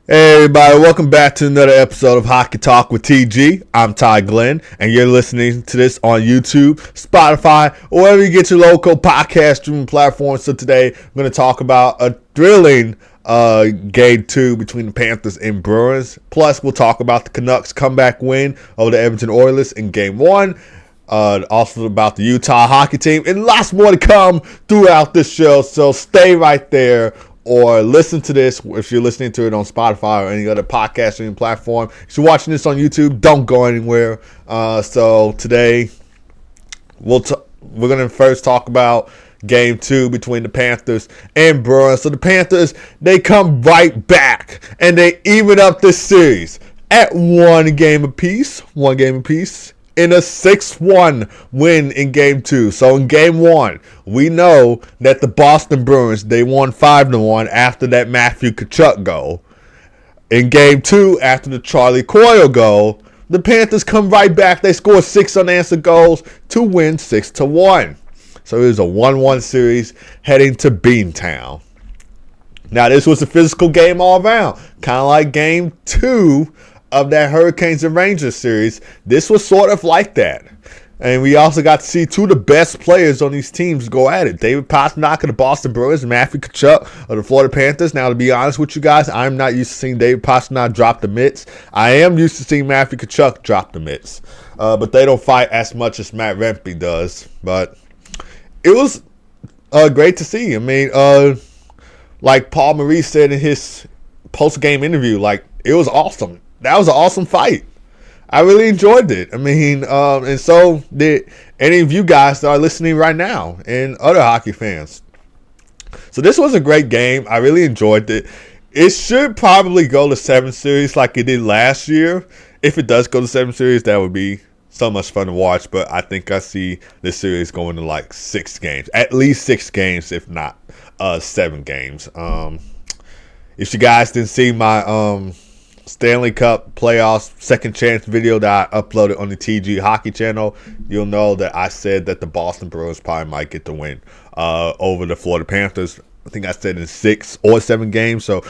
Hey everybody, welcome back to another episode of Hockey Talk with TG. I'm Ty Glenn, and you're listening to this on YouTube, Spotify, or wherever you get your local podcast streaming platforms. So today, we're going to talk about a thrilling Game 2 between the Panthers and Bruins. Plus, we'll talk about the Canucks comeback win over the Edmonton Oilers in Game 1. Also about the Utah hockey team, and lots more to come throughout this show. So stay right there. Or listen to this if you're listening to it on Spotify or any other podcasting platform. If you're watching this on YouTube, don't go anywhere. So today, we're going to first talk about Game 2 between the Panthers and Bruins. So the Panthers, they come right back and they even up this series at one game apiece. In a 6-1 win in Game 2. So in Game 1, we know that the Boston Bruins, they won 5-1 after that Matthew Tkachuk goal. In Game 2, after the Charlie Coyle goal, the Panthers come right back. They score 6 unanswered goals to win 6-1. So it was a 1-1 series heading to Beantown. Now this was a physical game all around. Kind of like Game 2 of that Hurricanes and Rangers series. This was sort of like that. And we also got to see two of the best players on these teams go at it. David Pastrnak of the Boston Bruins and Matthew Tkachuk of the Florida Panthers. Now, to be honest with you guys, I'm not used to seeing David Pastrnak drop the mitts. I am used to seeing Matthew Tkachuk drop the mitts. But they don't fight as much as Matt Rempe does. But it was great to see. I mean, like Paul Maurice said in his post-game interview, like, it was awesome. That was an awesome fight. I really enjoyed it. I mean, and so did any of you guys that are listening right now and other hockey fans. So this was a great game. I really enjoyed it. It should probably go to 7 series like it did last year. If it does go to 7 series, that would be so much fun to watch. But I think I see this series going to like 6 games. At least 6 games, if not 7 games. If you guys didn't see my Stanley Cup playoffs second chance video that I uploaded on the TG Hockey channel, you'll know that I said that the Boston Bruins probably might get the win over the Florida Panthers. I think I said in 6 or 7 games. So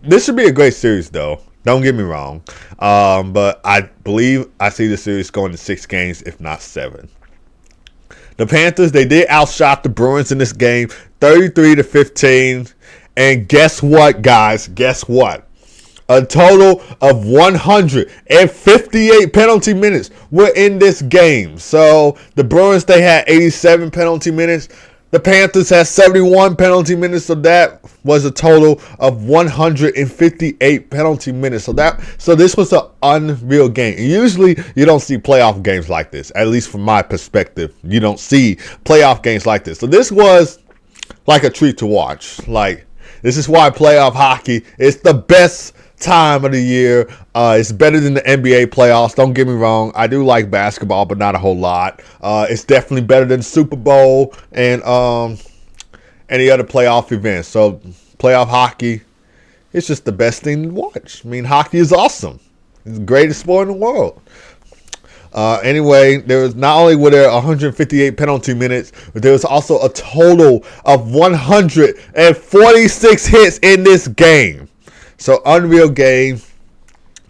this should be a great series though. Don't get me wrong. But I believe I see the series going to 6 games, if not 7. The Panthers, they did outshot the Bruins in this game, 33-15. And guess what, guys? Guess what? A total of 158 penalty minutes were in this game. So the Bruins, they had 87 penalty minutes. The Panthers had 71 penalty minutes. So that was a total of 158 penalty minutes. So this was an unreal game. And usually you don't see playoff games like this. At least from my perspective, you don't see playoff games like this. So this was like a treat to watch. Like, this is why playoff hockey is the best time of the year. It's better than the NBA playoffs. Don't get me wrong. I do like basketball, but not a whole lot. It's definitely better than Super Bowl and any other playoff events. So playoff hockey, it's just the best thing to watch. I mean, hockey is awesome. It's the greatest sport in the world. Anyway, there was not only were there 158 penalty minutes, but there was also a total of 146 hits in this game. So unreal game.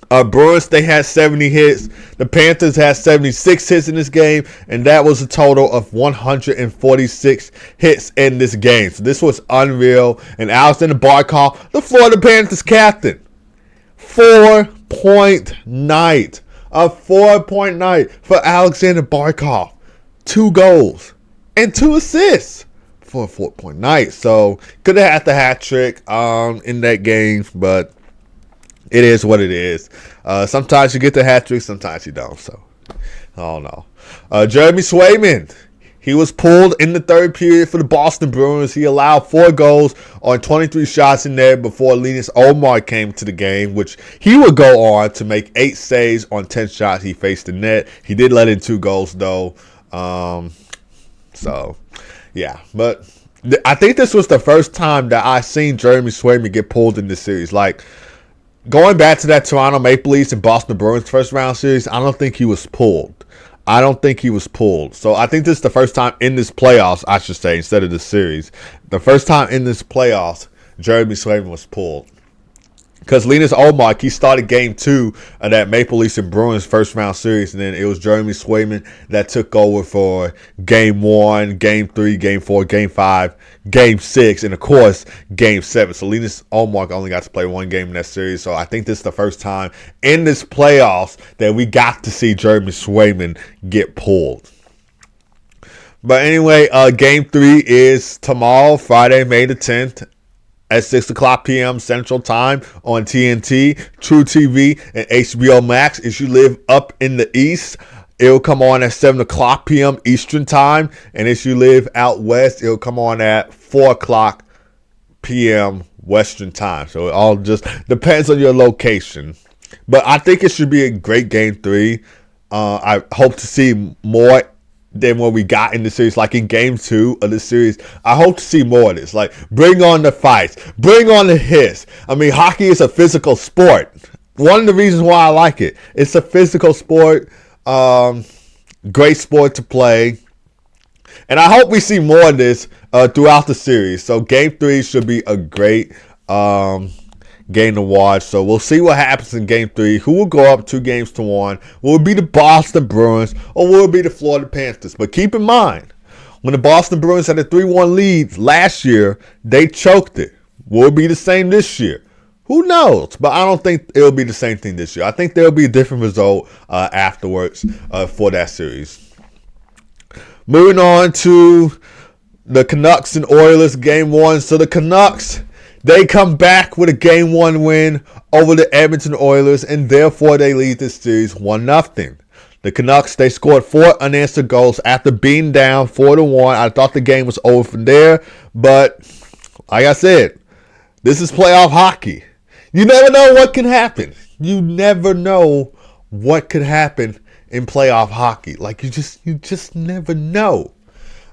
Bruins, they had 70 hits. The Panthers had 76 hits in this game, and that was a total of 146 hits in this game. So this was unreal. And Alexander Barkov, the Florida Panthers captain, 4-point night. A 4-point night for Alexander Barkov. 2 goals and 2 assists for a 4-point night. So could have had the hat trick in that game, but it is what it is. Sometimes you get the hat trick, sometimes you don't. So I don't know. Jeremy Swayman, he was pulled in the third period for the Boston Bruins. He allowed 4 goals on 23 shots in there before Linus Omar came to the game, which he would go on to make 8 saves on 10 shots he faced the net. He did let in 2 goals, though. So, yeah. But I think this was the first time that I seen Jeremy Swayman get pulled in this series. Like, going back to that Toronto Maple Leafs and Boston Bruins first round series, I don't think he was pulled. So I think this is the first time in this playoffs, I should say, instead of the series. The first time in this playoffs, Jeremy Swayman was pulled. Because Linus Ullmark, he started game 2 of that Maple Leafs and Bruins first round series, and then it was Jeremy Swayman that took over for game 1, game 3, game 4, game 5, game 6, and of course, game 7. So Linus Ullmark only got to play one game in that series. So I think this is the first time in this playoffs that we got to see Jeremy Swayman get pulled. But anyway, game 3 is tomorrow, Friday, May the 10th. At 6 o'clock p.m. Central Time on TNT, True TV, and HBO Max. If you live up in the East, it'll come on at 7 o'clock p.m. Eastern Time. And if you live out West, it'll come on at 4 o'clock p.m. Western Time. So it all just depends on your location. But I think it should be a great Game 3. I hope to see more than what we got in the series, like in game 2 of the series. I hope to see more of this. Like, bring on the fights, bring on the hits. I mean, hockey is a physical sport. One of the reasons why I like it, it's a physical sport, great sport to play, and I hope we see more of this throughout the series. So game 3 should be a great game to watch. So we'll see what happens in game 3. Who will go up 2-1? Will it be the Boston Bruins or will it be the Florida Panthers? But keep in mind, when the Boston Bruins had a 3-1 lead last year, they choked it. Will it be the same this year? Who knows? But I don't think it'll be the same thing this year. I think there'll be a different result afterwards for that series. Moving on to the Canucks and Oilers game 1. So the Canucks, they come back with a Game 1 win over the Edmonton Oilers, and therefore they lead this series 1-0. The Canucks, they scored 4 unanswered goals after being down 4-1. I thought the game was over from there, but like I said, this is playoff hockey. You never know what can happen. You never know what could happen in playoff hockey. Like, you just never know.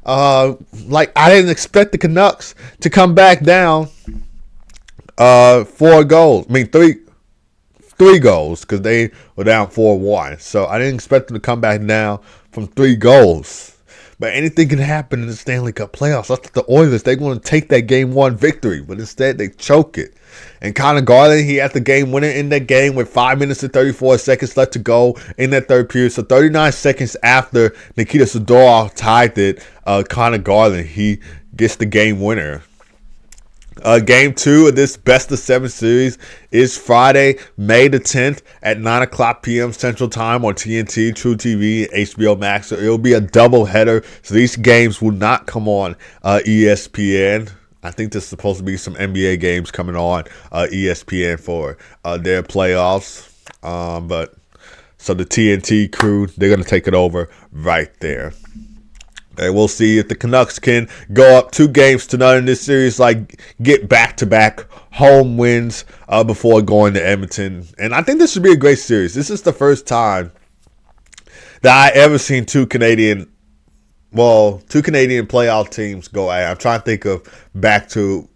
Like, I didn't expect the Canucks to come back down 4 goals. I mean, three goals, because they were down 4-1. So I didn't expect them to come back down from 3 goals. But anything can happen in the Stanley Cup playoffs. I thought the Oilers, they're going to take that Game 1 victory, but instead they choke it. And Connor Garland, he had the game winner in that game with 5 minutes and 34 seconds left to go in that third period. So 39 seconds after Nikita Zadorov tied it, Connor Garland, he gets the game winner. Game 2 of this best of 7 series is Friday, May the 10th at 9 o'clock p.m. Central Time on TNT, True TV, HBO Max. So it'll be a double header. So these games will not come on ESPN. I think there's supposed to be some NBA games coming on ESPN for their playoffs. But so the TNT crew, they're going to take it over right there. And we'll see if the Canucks can go up 2-0 in this series, like get back-to-back home wins before going to Edmonton. And I think this should be a great series. This is the first time that I ever seen two Canadian playoff teams go at it. I'm trying to think of back to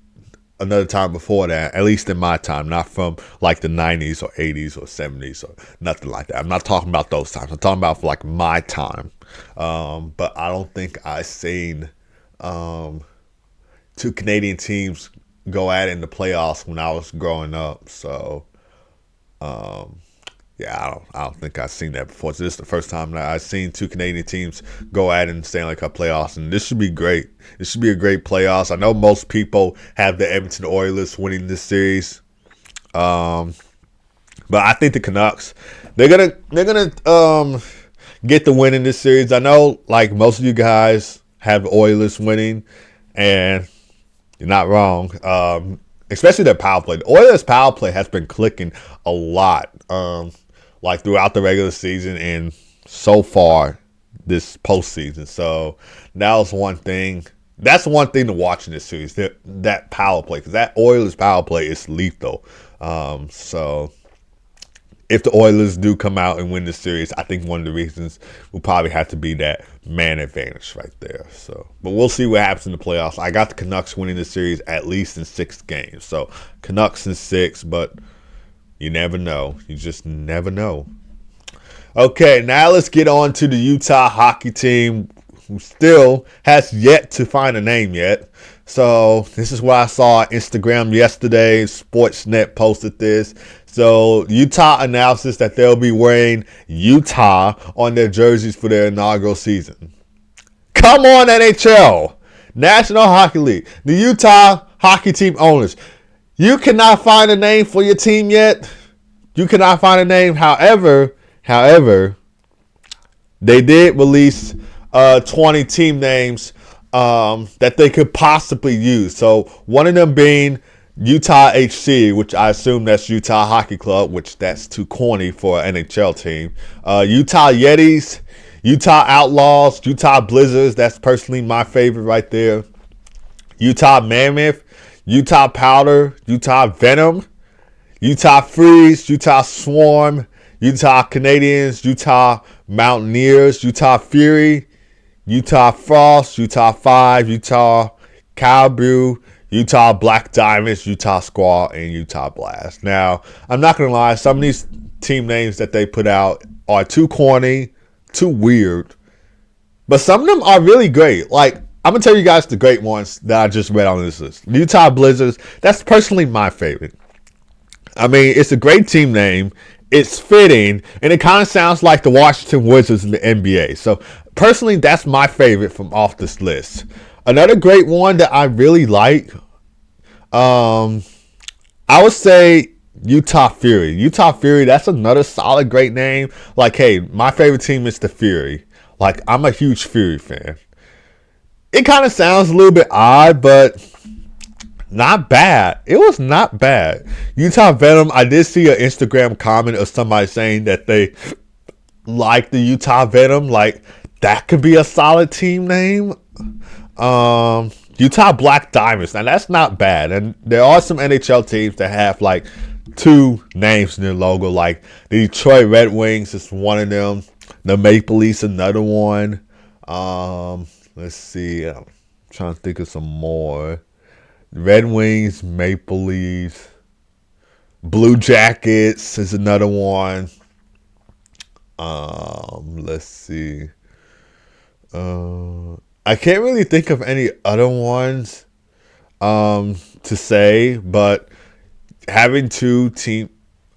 another time before that, at least in my time, not from like the 90s or 80s or 70s or nothing like that. I'm not talking about those times. I'm talking about for like my time. But I don't think I've seen two Canadian teams go at it in the playoffs when I was growing up. So, yeah, I don't think I've seen that before. So this is the first time that I've seen two Canadian teams go at it in the Stanley Cup playoffs, and this should be great. This should be a great playoffs. I know most people have the Edmonton Oilers winning this series, but I think the Canucks, they're gonna get the win in this series. I know, like, most of you guys have Oilers winning, and you're not wrong. Especially their power play. The Oilers' power play has been clicking a lot, like throughout the regular season and so far this postseason. So that was one thing. That's one thing to watch in this series. That power play, because that Oilers' power play is lethal. So if the Oilers do come out and win this series, I think one of the reasons will probably have to be that man advantage right there. So, but we'll see what happens in the playoffs. I got the Canucks winning this series at least in 6 games. So Canucks in 6, but you never know. You just never know. Okay, now let's get on to the Utah hockey team, who still has yet to find a name yet. So this is what I saw on Instagram yesterday. Sportsnet posted this. So Utah announces that they'll be wearing Utah on their jerseys for their inaugural season. Come on, NHL, National Hockey League, the Utah hockey team owners. You cannot find a name for your team yet. You cannot find a name. However, they did release 20 team names that they could possibly use. So one of them being Utah HC, which I assume that's Utah Hockey Club, which that's too corny for an NHL team. Utah Yetis, Utah Outlaws, Utah Blizzards. That's personally my favorite right there. Utah Mammoth, Utah Powder, Utah Venom, Utah Freeze, Utah Swarm, Utah Canadians, Utah Mountaineers, Utah Fury, Utah Frost, Utah 5, Utah Cowbrew, Utah Black Diamonds, Utah Squall, and Utah Blast. Now, I'm not going to lie, some of these team names that they put out are too corny, too weird, but some of them are really great. Like, I'm going to tell you guys the great ones that I just read on this list. Utah Blizzards, that's personally my favorite. I mean, it's a great team name. It's fitting, and it kind of sounds like the Washington Wizards in the NBA. So, personally, that's my favorite from off this list. Another great one that I really like, I would say Utah Fury. Utah Fury, that's another solid, great name. Like, hey, my favorite team is the Fury. Like, I'm a huge Fury fan. It kind of sounds a little bit odd, but not bad. It was not bad. Utah Venom, I did see an Instagram comment of somebody saying that they like the Utah Venom. Like, that could be a solid team name. Utah Black Diamonds. Now, that's not bad. And there are some NHL teams that have, like, two names in their logo. Like, the Detroit Red Wings is one of them. The Maple Leafs, another one. Let's see. I'm trying to think of some more. Red Wings, Maple Leafs, Blue Jackets is another one. Let's see. I can't really think of any other ones to say, but having two team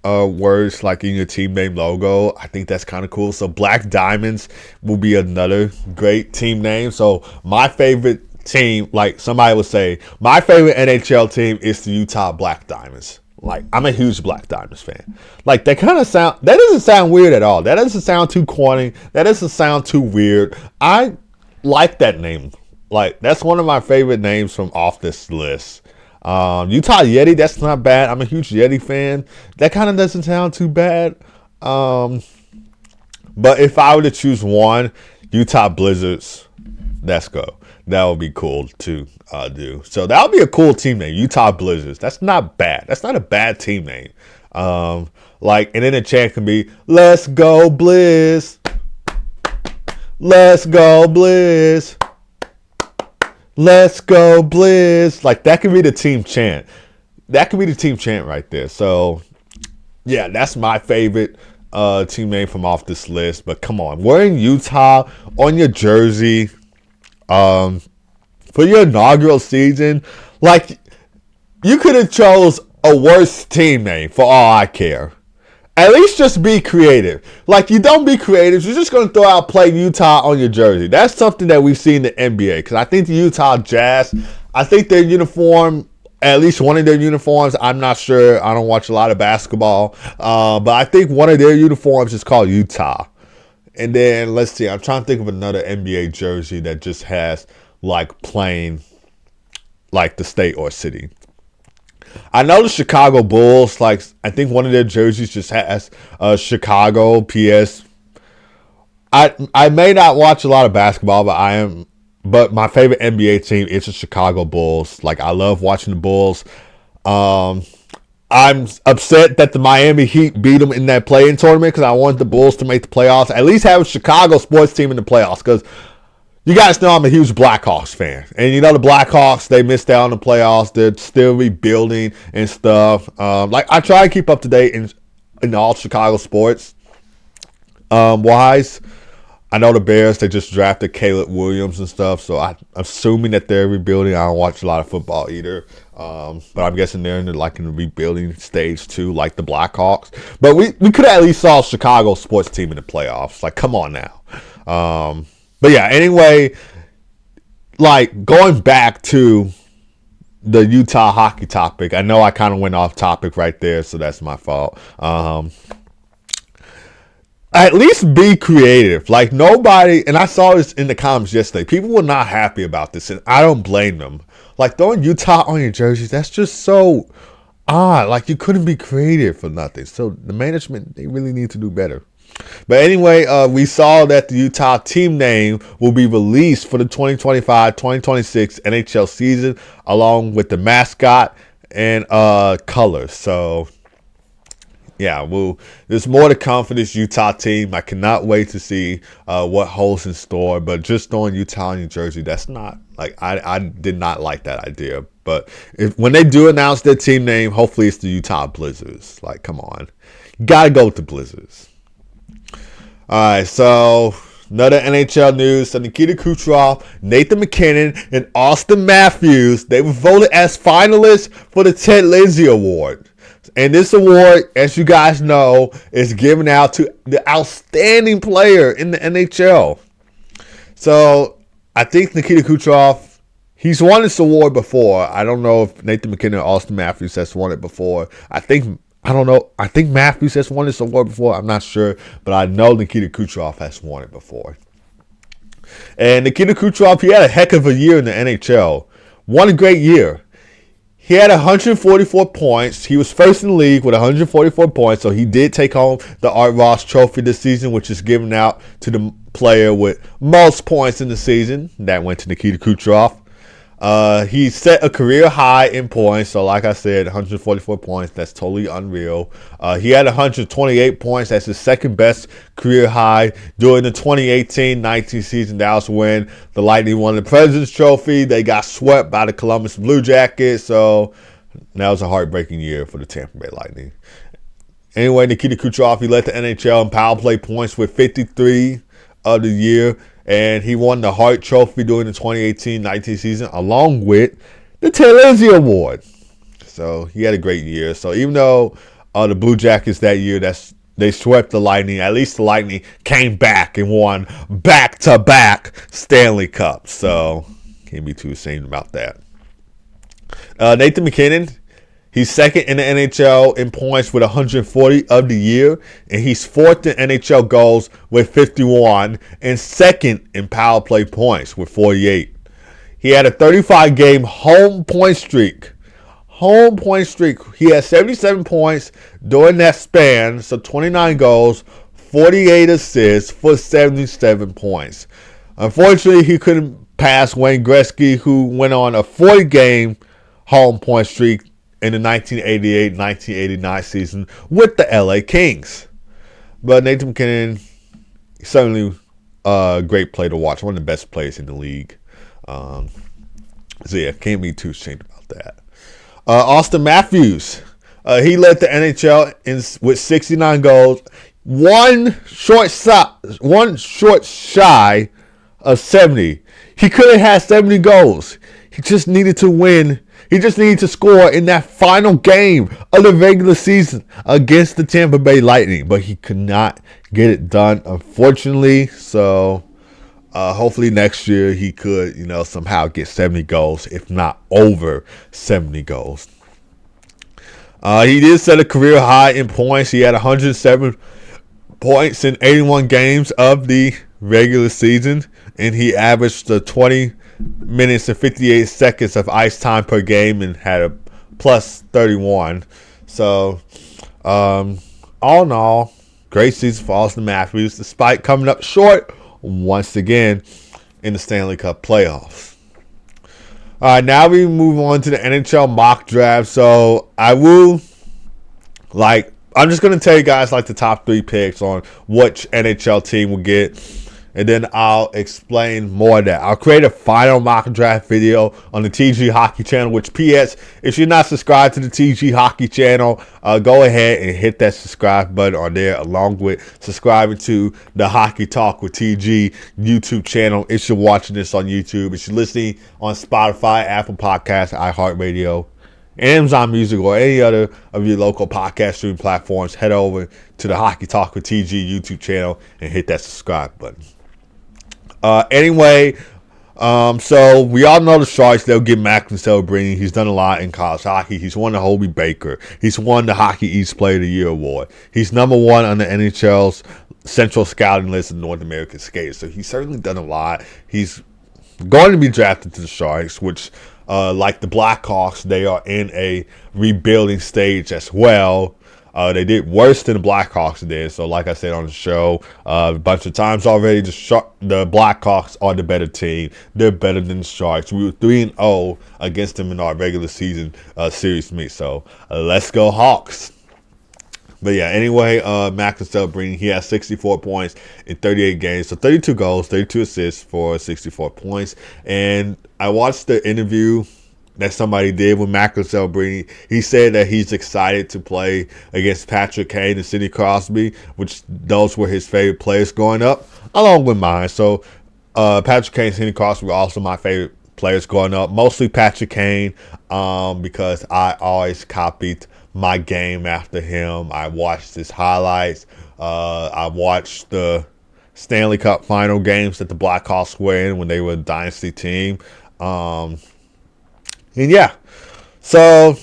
words like in your team name logo, I think that's kind of cool. So Black Diamonds will be another great team name. So my favorite team, like somebody would say, my favorite NHL team is the Utah Black Diamonds. Like, I'm a huge Black Diamonds fan. Like, that doesn't sound weird at all. That doesn't sound too corny. That doesn't sound too weird. I like that name. Like, that's one of my favorite names from off this list. Utah Yeti, that's not bad. I'm a huge Yeti fan. That kind of doesn't sound too bad. But if I were to choose one, Utah Blizzards, let's go. That would be cool to do. So that would be a cool team name, Utah Blizzards. That's not bad. That's not a bad team name. And then the chant can be, let's go Blizz. Let's go Blizz. Let's go Blizz. Like, that could be the team chant. That could be the team chant right there. So, yeah, that's my favorite team name from off this list. But come on, wearing Utah on your jersey for your inaugural season, like, you could have chose a worse team name for all I care. At least just be creative. Like, you don't be creative. You're just going to throw out play Utah on your jersey. That's something that we've seen in the NBA. Because I think the Utah Jazz, I think their uniform, at least one of their uniforms, I'm not sure. I don't watch a lot of basketball. But I think one of their uniforms is called Utah. And then, let's see. I'm trying to think of another NBA jersey that just has, like, plain, like, the state or city. I know the Chicago Bulls, like, I think one of their jerseys just has Chicago, PS. I may not watch a lot of basketball, but my favorite NBA team is the Chicago Bulls. Like, I love watching the Bulls. I'm upset that the Miami Heat beat them in that play-in tournament because I wanted the Bulls to make the playoffs. At least have a Chicago sports team in the playoffs, because you guys know I'm a huge Blackhawks fan. And you know the Blackhawks, they missed out on the playoffs. They're still rebuilding and stuff. Like, I try to keep up to date in all Chicago sports wise. I know the Bears, they just drafted Caleb Williams and stuff, so I'm assuming that they're rebuilding. I don't watch a lot of football either, but I'm guessing they're in the rebuilding stage too, like the Blackhawks. But we could at least saw Chicago sports team in the playoffs. Like, come on now. But yeah, anyway, like going back to the Utah hockey topic, I know I kind of went off topic right there, so that's my fault. At least be creative. Like, nobody, and I saw this in the comments yesterday, people were not happy about this, and I don't blame them. Like, throwing Utah on your jerseys, that's just so odd. Like, you couldn't be creative for nothing. So the management, they really need to do better. But anyway, we saw that the Utah team name will be released for the 2025-2026 NHL season, along with the mascot and colors. So yeah, well, there's more to come for this Utah team. I cannot wait to see what holds in store. But just throwing Utah in New Jersey, that's not, like, I did not like that idea. But when they do announce their team name, hopefully it's the Utah Blizzards. Like, come on. You got to go with the Blizzards. All right, so another NHL news. So Nikita Kucherov, Nathan MacKinnon, and Austin Matthews, they were voted as finalists for the Ted Lindsay Award. And this award, as you guys know, is given out to the outstanding player in the NHL. So I think Nikita Kucherov, he's won this award before. I don't know if Nathan MacKinnon or Austin Matthews has won it before. I think Matthews has won this award before. I'm not sure, but I know Nikita Kucherov has won it before. And Nikita Kucherov, he had a heck of a year in the NHL. Won a great year. He had 144 points. He was first in the league with 144 points, so he did take home the Art Ross Trophy this season, which is given out to the player with most points in the season. That went to Nikita Kucherov. He set a career high in points, so like I said, 144 points. That's totally unreal. He had 128 points. That's his second best career high during the 2018-19 season. That was when the Lightning won the President's Trophy. They got swept by the Columbus Blue Jackets, so that was a heartbreaking year for the Tampa Bay Lightning. Anyway, Nikita Kucherov, he led the NHL in power play points with 53 of the year. And he won the Hart Trophy during the 2018-19 season, along with the Ted Lindsay Award. So he had a great year. So even though the Blue Jackets that year, they swept the Lightning, at least the Lightning came back and won back-to-back Stanley Cups. So can't be too ashamed about that. Nathan MacKinnon, he's second in the NHL in points with 140 of the year, and he's fourth in NHL goals with 51, and second in power play points with 48. He had a 35-game home point streak. He had 77 points during that span, so 29 goals, 48 assists for 77 points. Unfortunately, he couldn't pass Wayne Gretzky, who went on a 40-game home point streak in the 1988-1989 season with the LA Kings. But Nathan MacKinnon, certainly a great player to watch. One of the best players in the league. So yeah, can't be too ashamed about that. Austin Matthews, he led the NHL with 69 goals. One short shy of 70. He could have had 70 goals. He just needed to win. He just needed to score in that final game of the regular season against the Tampa Bay Lightning, but he could not get it done, unfortunately. So hopefully next year he could, somehow get 70 goals, if not over 70 goals. He did set a career high in points. He had 107 points in 81 games of the regular season, and he averaged 20 minutes and 58 seconds of ice time per game and had a plus 31. So, all in all, great season for Austin Matthews, despite coming up short once again in the Stanley Cup playoffs. All right, now we move on to the NHL mock draft. So, I'm just going to tell you guys the top 3 picks on which NHL team will get and then I'll explain more of that. I'll create a final mock draft video on the TG Hockey channel, which PS, if you're not subscribed to the TG Hockey channel, go ahead and hit that subscribe button on there, along with subscribing to the Hockey Talk with TG YouTube channel if you're watching this on YouTube. If you're listening on Spotify, Apple Podcasts, iHeartRadio, Amazon Music, or any other of your local podcast streaming platforms, head over to the Hockey Talk with TG YouTube channel and hit that subscribe button. Anyway, so we all know the Sharks, they'll get Macklin Celebrini. He's done a lot in college hockey. He's won the Hobie Baker. He's won the Hockey East Player of the Year award. He's number one on the NHL's Central Scouting list of North American skaters. So he's certainly done a lot. He's going to be drafted to the Sharks, which, like the Blackhawks, they are in a rebuilding stage as well. They did worse than the Blackhawks did. So like I said on the show a bunch of times already, the Blackhawks are the better team. They're better than the Sharks. We were 3-0 against them in our regular season series meet. So let's go Hawks. But yeah, anyway, Macklin Celebrini, he has 64 points in 38 games. So 32 goals, 32 assists for 64 points. And I watched the interview that somebody did with Macklin Celebrini. He said that he's excited to play against Patrick Kane and Sidney Crosby, which those were his favorite players growing up, along with mine. So Patrick Kane and Sidney Crosby were also my favorite players growing up. Mostly Patrick Kane, because I always copied my game after him. I watched his highlights. I watched the Stanley Cup final games that the Blackhawks were in when they were a dynasty team. And yeah, so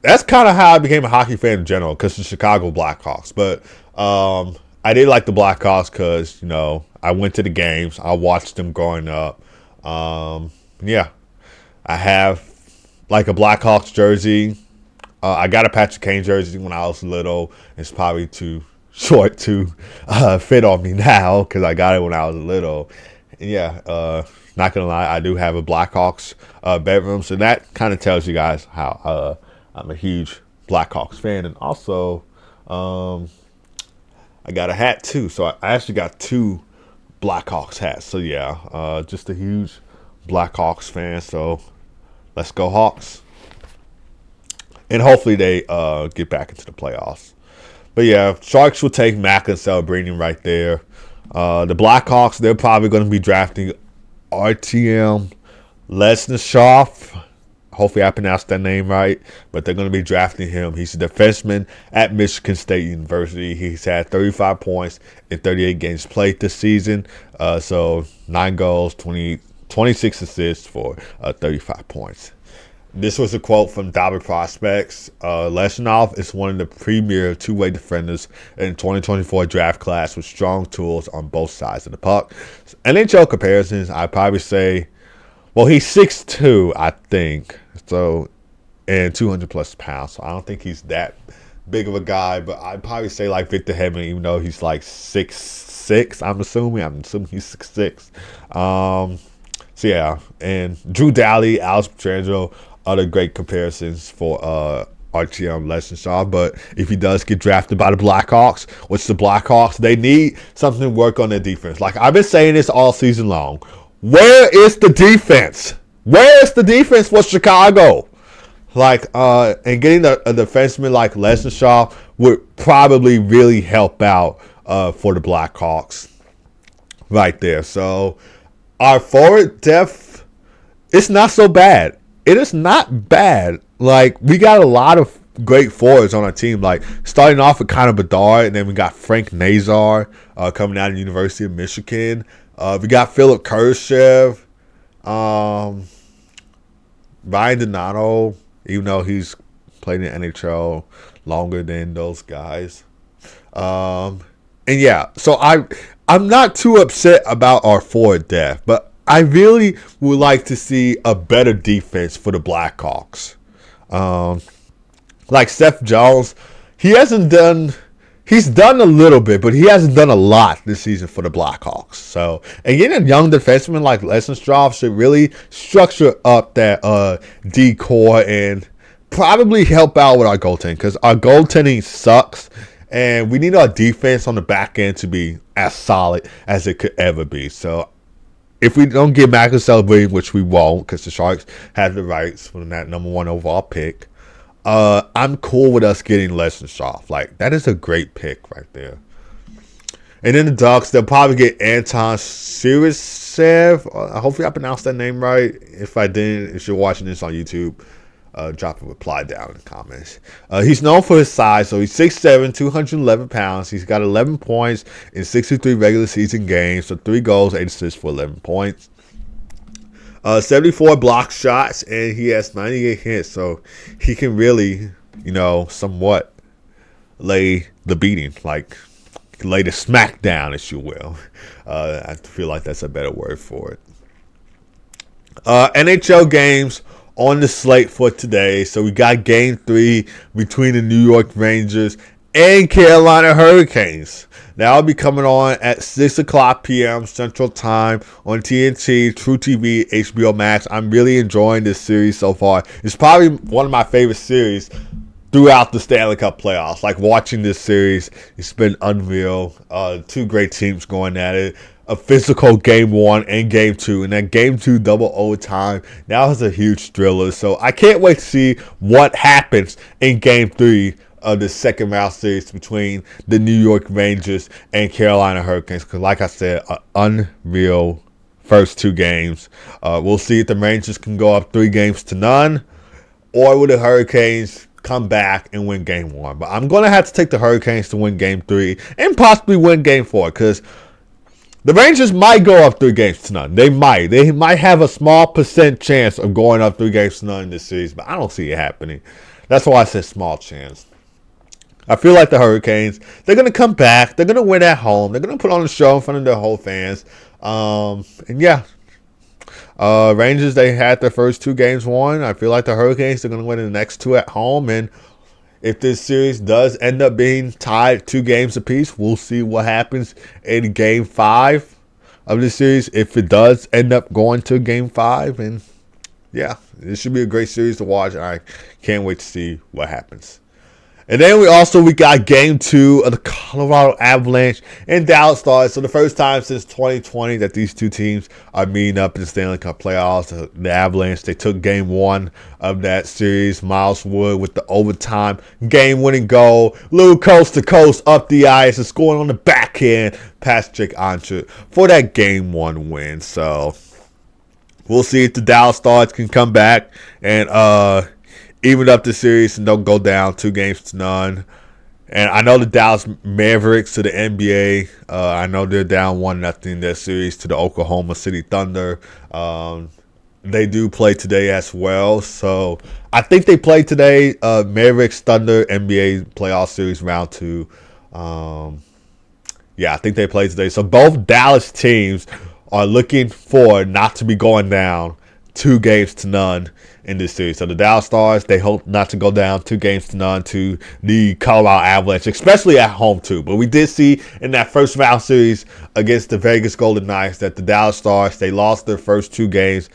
that's kind of how I became a hockey fan in general, because the Chicago Blackhawks. But I did like the Blackhawks because, you know, I went to the games. I watched them growing up. Yeah, I have like a Blackhawks jersey. I got a Patrick Kane jersey when I was little. It's probably too short to fit on me now because I got it when I was little. And yeah, not going to lie, I do have a Blackhawks bedroom. So that kind of tells you guys how I'm a huge Blackhawks fan. And also, I got a hat too. So I actually got 2 Blackhawks hats. So yeah, just a huge Blackhawks fan. So let's go Hawks. And hopefully they get back into the playoffs. But yeah, Sharks will take Macklin Celebrini right there. The Blackhawks, they're probably going to be drafting Artyom Lesnashov. Hopefully I pronounced that name right. But they're going to be drafting him. He's a defenseman at Michigan State University. He's had 35 points in 38 games played this season. So 9 goals, 26 assists for 35 points. This was a quote from Dobby Prospects. Lesnov is one of the premier two-way defenders in 2024 draft class with strong tools on both sides of the puck. NHL comparisons, I'd probably say, well, he's 6'2", I think, so, and 200 plus pounds. So I don't think he's that big of a guy, but I'd probably say like Victor Hedman, even though he's like 6'6", I'm assuming he's 6'6". So yeah, and Drew Doughty, Alex Pietrangelo, other great comparisons for Artyom Lesnashov. But if he does get drafted by the Blackhawks, which the Blackhawks, they need something to work on their defense. Like I've been saying this all season long. Where is the defense? Where is the defense for Chicago? Like, and getting a defenseman like Lesnashov would probably really help out for the Blackhawks right there. So our forward depth, it's not so bad. It is not bad. Like, we got a lot of great forwards on our team. Like, starting off with Connor Bedard, and then we got Frank Nazar coming out of the University of Michigan. We got Philip Kurashev, Ryan Donato, even though he's played in the NHL longer than those guys. And yeah, so I'm not too upset about our forward depth, but I really would like to see a better defense for the Blackhawks. Like Seth Jones, he's done a little bit, but he hasn't done a lot this season for the Blackhawks. So, and getting a young defenseman like Lesnashov should really structure up that D-core and probably help out with our goaltending, because our goaltending sucks. And we need our defense on the back end to be as solid as it could ever be. So if we don't get Max celebrating, which we won't, because the Sharks have the rights for that number 1 overall pick, I'm cool with us getting Lesnichoff. Like, that is a great pick right there. And then the Ducks, they'll probably get Anton Sirisev. Hopefully I pronounced that name right. If I didn't, if you're watching this on YouTube, drop a reply down in the comments. He's known for his size, so he's 6'7", 211 pounds. He's got 11 points in 63 regular season games, so 3 goals, 8 assists for 11 points. 74 block shots, and he has 98 hits, so he can really, somewhat lay the beating, like lay the smack down, if you will. I feel like that's a better word for it. NHL games on the slate for today. So we got Game 3 between the New York Rangers and Carolina Hurricanes. Now I'll be coming on at 6 o'clock p.m. Central Time on TNT, True TV, HBO Max. I'm really enjoying this series so far. It's probably one of my favorite series throughout the Stanley Cup playoffs. Like, watching this series, it's been unreal. 2 great teams going at it. A physical Game 1 and Game 2, and then Game 2 double overtime. That was a huge thriller. So I can't wait to see what happens in Game 3 of the second round series between the New York Rangers and Carolina Hurricanes. Because, like I said, an unreal first 2 games. We'll see if the Rangers can go up 3-0, or will the Hurricanes come back and win Game 1. But I'm going to have to take the Hurricanes to win Game 3 and possibly win Game 4, because the Rangers might go up 3-0. They might have a small percent chance of going up 3-0 in this series, but I don't see it happening. That's why I said small chance. I feel like the Hurricanes, they're going to come back. They're going to win at home. They're going to put on a show in front of their whole fans. Rangers, they had their first 2 games won. I feel like the Hurricanes are going to win the next 2 at home. And if this series does end up being tied 2 games apiece, we'll see what happens in Game 5 of this series. If it does end up going to Game 5, and this should be a great series to watch. I can't wait to see what happens. And then we got Game 2 of the Colorado Avalanche and Dallas Stars. So the first time since 2020 that these 2 teams are meeting up in the Stanley Cup playoffs. The Avalanche, they took Game 1 of that series. Miles Wood with the overtime game-winning goal. Little coast-to-coast up the ice and scoring on the backhand past Jake Onchuk for that Game 1 win. So we'll see if the Dallas Stars can come back and even up the series and don't go down 2-0. And I know the Dallas Mavericks to the NBA. I know they're down 1-0 in their series to the Oklahoma City Thunder. They do play today as well. So I think they play today. Mavericks Thunder NBA playoff series round 2. I think they play today. So both Dallas teams are looking for not to be going down 2-0 in this series. So the Dallas Stars, they hope not to go down 2-0 to the Colorado Avalanche, especially at home too. But we did see in that first round series against the Vegas Golden Knights that the Dallas Stars, they lost their first 2 games.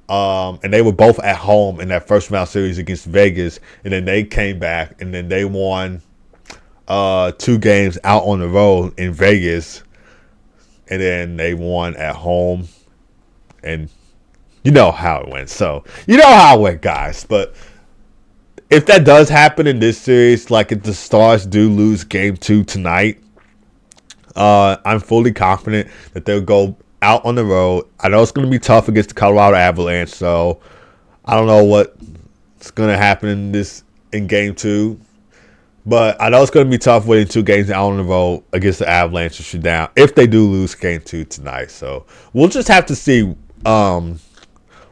And they were both at home in that first round series against Vegas. And then they came back and then they won 2 games out on the road in Vegas. And then they won at home. And you know how it went. So, you know how it went, guys. But if that does happen in this series, like if the Stars do lose Game 2 tonight, I'm fully confident that they'll go out on the road. I know it's going to be tough against the Colorado Avalanche, so I don't know what's going to happen in Game 2. But I know it's going to be tough winning 2 games out on the road against the Avalanche if they do lose Game 2 tonight. So we'll just have to see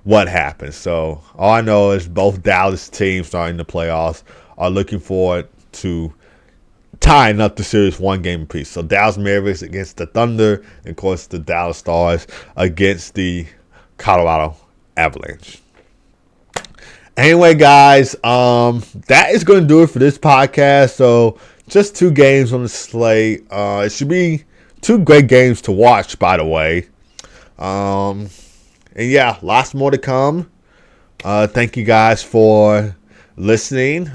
what happens. So all I know is both Dallas teams are in the playoffs are looking forward to tying up the series 1 game apiece. So Dallas Mavericks against the Thunder, and of course the Dallas Stars against the Colorado Avalanche. Anyway, guys, that is going to do it for this podcast. So just 2 games on the slate. It should be 2 great games to watch, by the way. And lots more to come. Thank you guys for listening.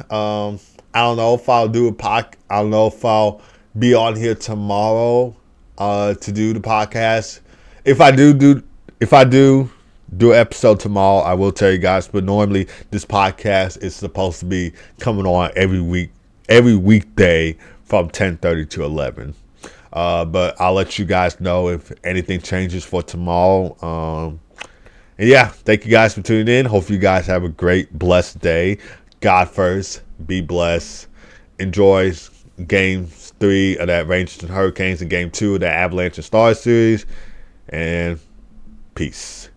I don't know if I'll do a I don't know if I'll be on here tomorrow to do the podcast. If I do an episode tomorrow, I will tell you guys. But normally, this podcast is supposed to be coming on every weekday from 10:30 to 11. But I'll let you guys know if anything changes for tomorrow. And yeah, thank you guys for tuning in. Hope you guys have a great, blessed day. God first. Be blessed. Enjoy Game 3 of that Rangers and Hurricanes and Game 2 of that Avalanche and Stars series. And peace.